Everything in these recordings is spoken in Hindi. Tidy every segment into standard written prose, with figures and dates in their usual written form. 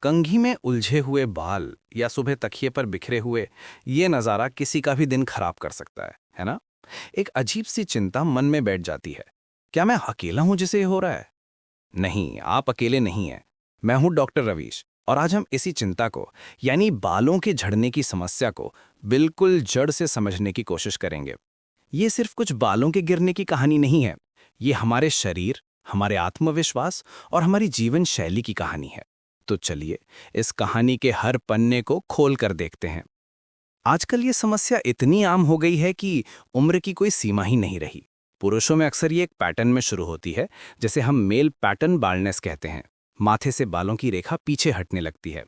कंघी में उलझे हुए बाल या सुबह तकिए पर बिखरे हुए, ये नज़ारा किसी का भी दिन खराब कर सकता है ना? एक अजीब सी चिंता मन में बैठ जाती है। क्या मैं अकेला हूं जिसे ये हो रहा है? नहीं, आप अकेले नहीं हैं। मैं हूं डॉक्टर रवीश, और आज हम इसी चिंता को, यानी बालों के झड़ने की समस्या को, बिल्कुल जड़ से समझने की कोशिश करेंगे। ये सिर्फ कुछ बालों के गिरने की कहानी नहीं है। ये हमारे शरीर, हमारे आत्मविश्वास और हमारी जीवन शैली की कहानी है। तो चलिए, इस कहानी के हर पन्ने को खोल कर देखते हैं। आजकल ये समस्या इतनी आम हो गई है कि उम्र की कोई सीमा ही नहीं रही। पुरुषों में अक्सर ये एक पैटर्न में शुरू होती है, जिसे हम मेल पैटर्न बाल्डनेस कहते हैं। माथे से बालों की रेखा पीछे हटने लगती है।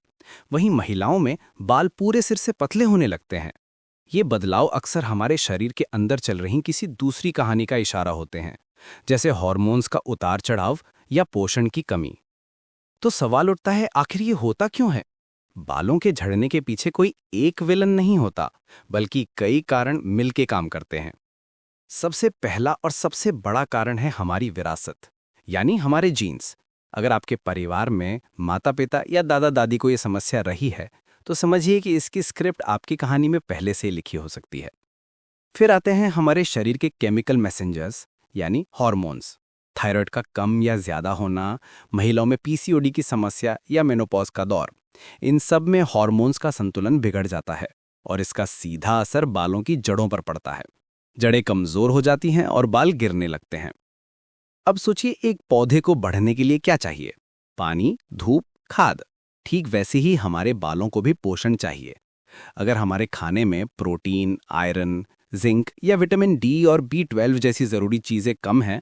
वहीं महिलाओं में बाल पूरे सिर से पतले होने लगते हैं। ये बदलाव अक्सर हमारे शरीर के अंदर चल रही किसी दूसरी कहानी का इशारा होते हैं, जैसे हार्मोन्स का उतार चढ़ाव या पोषण की कमी। तो सवाल उठता है, आखिर ये होता क्यों है? बालों के झड़ने के पीछे कोई एक विलन नहीं होता, बल्कि कई कारण मिलके काम करते हैं। सबसे पहला और सबसे बड़ा कारण है हमारी विरासत, यानी हमारे जीन्स। अगर आपके परिवार में माता पिता या दादा दादी को ये समस्या रही है, तो समझिए कि इसकी स्क्रिप्ट आपकी कहानी में पहले से ही लिखी हो सकती है। फिर आते हैं हमारे शरीर के केमिकल मैसेंजर्स, यानी हॉर्मोन्स। थायराइड का कम या ज्यादा होना, महिलाओं में पीसीओडी की समस्या या मेनोपॉज का दौर, इन सब में हॉर्मोन्स का संतुलन बिगड़ जाता है, और इसका सीधा असर बालों की जड़ों पर पड़ता है। जड़ें कमजोर हो जाती हैं और बाल गिरने लगते हैं। अब सोचिए, एक पौधे को बढ़ने के लिए क्या चाहिए? पानी, धूप, खाद। ठीक वैसे ही हमारे बालों को भी पोषण चाहिए। अगर हमारे खाने में प्रोटीन, आयरन, जिंक या विटामिन डी और B12 जैसी जरूरी चीजें कम हैं,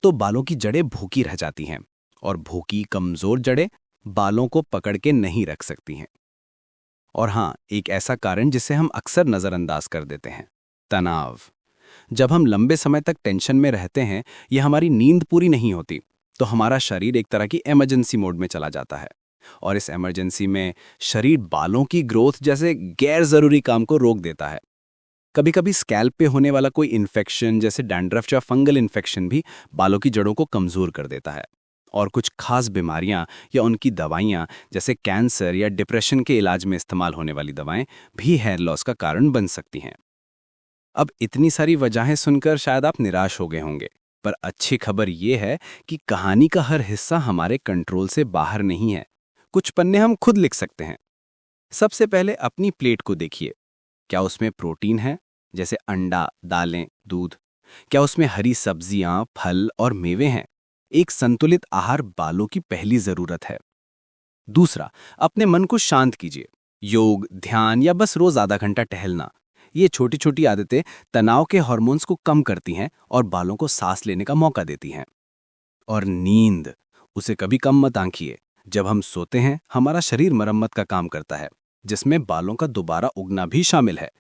तो बालों की जड़ें भूखी रह जाती हैं, और भूखी कमजोर जड़ें बालों को पकड़ के नहीं रख सकती हैं। और हाँ, एक ऐसा कारण जिसे हम अक्सर नजरअंदाज कर देते हैं, तनाव। जब हम लंबे समय तक टेंशन में रहते हैं या हमारी नींद पूरी नहीं होती, तो हमारा शरीर एक तरह की इमरजेंसी मोड में चला जाता है। और इस इमरजेंसी में शरीर बालों की ग्रोथ जैसे गैर जरूरी काम को रोक देता है। कभी कभी स्कैल्प पे होने वाला कोई इन्फेक्शन, जैसे डैंड्रफ या फंगल इन्फेक्शन, भी बालों की जड़ों को कमजोर कर देता है। और कुछ खास बीमारियां या उनकी दवाइयां, जैसे कैंसर या डिप्रेशन के इलाज में इस्तेमाल होने वाली दवाएं, भी हेयर लॉस का कारण बन सकती हैं। अब इतनी सारी वजहें सुनकर शायद आप निराश हो गए होंगे, पर अच्छी खबर यह है कि कहानी का हर हिस्सा हमारे कंट्रोल से बाहर नहीं है। कुछ पन्ने हम खुद लिख सकते हैं। सबसे पहले अपनी प्लेट को देखिए। क्या उसमें प्रोटीन है, जैसे अंडा, दालें, दूध? क्या उसमें हरी सब्जियां, फल और मेवे हैं? एक संतुलित आहार बालों की पहली जरूरत है। दूसरा, अपने मन को शांत कीजिए। योग, ध्यान या बस रोज आधा घंटा टहलना, ये छोटी छोटी आदतें तनाव के हार्मोन्स को कम करती हैं और बालों को सांस लेने का मौका देती हैं। और नींद, उसे कभी कम मत आंकिए। जब हम सोते हैं, हमारा शरीर मरम्मत का काम करता है, जिसमें बालों का दोबारा उगना भी शामिल है।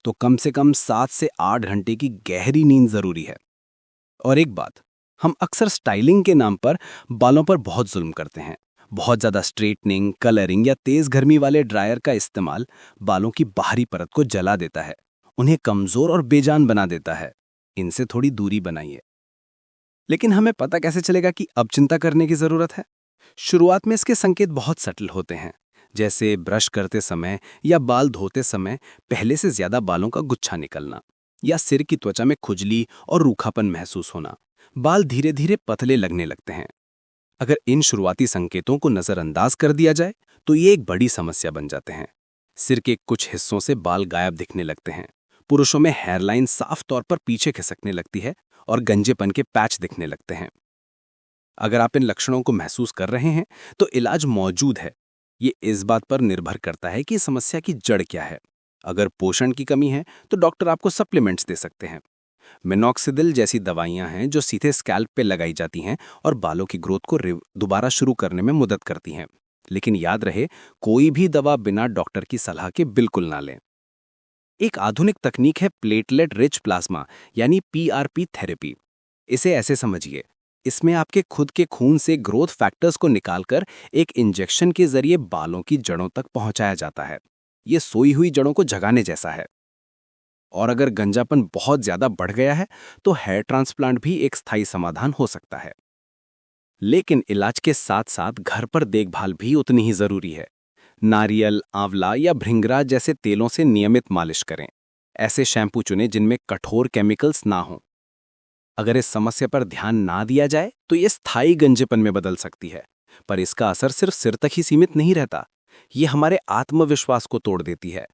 तो कम से कम 7 से 8 घंटे की गहरी नींद जरूरी है। और एक बात, हम अक्सर स्टाइलिंग के नाम पर बालों पर बहुत जुल्म करते हैं। बहुत ज्यादा स्ट्रेटनिंग, कलरिंग या तेज गर्मी वाले ड्रायर का इस्तेमाल बालों की बाहरी परत को जला देता है, उन्हें कमजोर और बेजान बना देता है। इनसे थोड़ी दूरी बनाइए। लेकिन हमें पता कैसे चलेगा कि अब चिंता करने की जरूरत है? शुरुआत में इसके संकेत बहुत सटल होते हैं, जैसे ब्रश करते समय या बाल धोते समय पहले से ज्यादा बालों का गुच्छा निकलना, या सिर की त्वचा में खुजली और रूखापन महसूस होना। बाल धीरे धीरे पतले लगने लगते हैं। अगर इन शुरुआती संकेतों को नजरअंदाज कर दिया जाए, तो ये एक बड़ी समस्या बन जाते हैं। सिर के कुछ हिस्सों से बाल गायब दिखने लगते हैं। पुरुषों में हेयरलाइन साफ तौर पर पीछे खिसकने लगती है और गंजेपन के पैच दिखने लगते हैं। अगर आप इन लक्षणों को महसूस कर रहे हैं, तो इलाज मौजूद है। ये इस बात पर निर्भर करता है कि समस्या की जड़ क्या है। अगर पोषण की कमी है, तो डॉक्टर आपको सप्लीमेंट्स दे सकते हैं। मिनॉक्सिडिल जैसी दवाइयां हैं जो सीधे स्कैल्प पे लगाई जाती हैं और बालों की ग्रोथ को दोबारा शुरू करने में मदद करती हैं। लेकिन याद रहे, कोई भी दवा बिना डॉक्टर की सलाह के बिल्कुल ना लें। एक आधुनिक तकनीक है प्लेटलेट रिच प्लाज्मा, यानी PRP थेरेपी। इसे ऐसे समझिए, इसमें आपके खुद के खून से ग्रोथ फैक्टर्स को निकालकर एक इंजेक्शन के जरिए बालों की जड़ों तक पहुंचाया जाता है। ये सोई हुई जड़ों को जगाने जैसा है। और अगर गंजापन बहुत ज्यादा बढ़ गया है, तो हेयर ट्रांसप्लांट भी एक स्थायी समाधान हो सकता है। लेकिन इलाज के साथ साथ घर पर देखभाल भी उतनी ही जरूरी है। नारियल, आंवला या भृंगराज जैसे तेलों से नियमित मालिश करें। ऐसे शैम्पू चुनें जिनमें कठोर केमिकल्स ना हों। अगर इस समस्या पर ध्यान ना दिया जाए तो ये स्थायी गंजेपन में बदल सकती है, पर इसका असर सिर्फ सिर तक ही सीमित नहीं रहता। ये हमारे आत्मविश्वास को तोड़ देती है।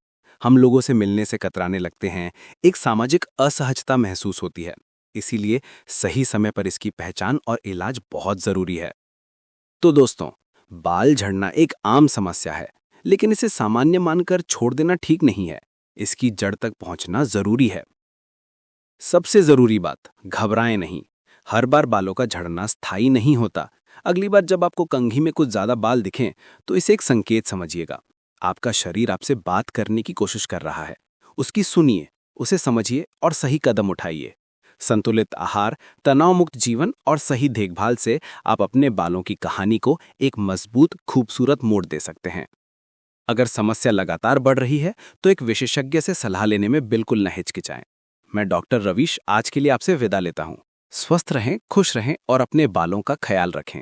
हम लोगों से मिलने से कतराने लगते हैं, एक सामाजिक असहजता महसूस होती है। इसीलिए सही समय पर इसकी पहचान और इलाज बहुत जरूरी है। तो दोस्तों, बाल झड़ना एक आम समस्या है, लेकिन इसे सामान्य मानकर छोड़ देना ठीक नहीं है। इसकी जड़ तक पहुंचना जरूरी है। सबसे जरूरी बात, घबराएं नहीं। हर बार बालों का झड़ना स्थायी नहीं होता। अगली बार जब आपको कंघी में कुछ ज्यादा बाल दिखें तो इसे एक संकेत समझिएगा। आपका शरीर आपसे बात करने की कोशिश कर रहा है। उसकी सुनिए, उसे समझिए और सही कदम उठाइए। संतुलित आहार, तनाव मुक्त जीवन और सही देखभाल से आप अपने बालों की कहानी को एक मजबूत, खूबसूरत मोड़ दे सकते हैं। अगर समस्या लगातार बढ़ रही है तो एक विशेषज्ञ से सलाह लेने में बिल्कुल न हिचकिचाएं। मैं डॉक्टर रवीश आज के लिए आपसे विदा लेता हूं। स्वस्थ रहें, खुश रहें और अपने बालों का ख्याल रखें।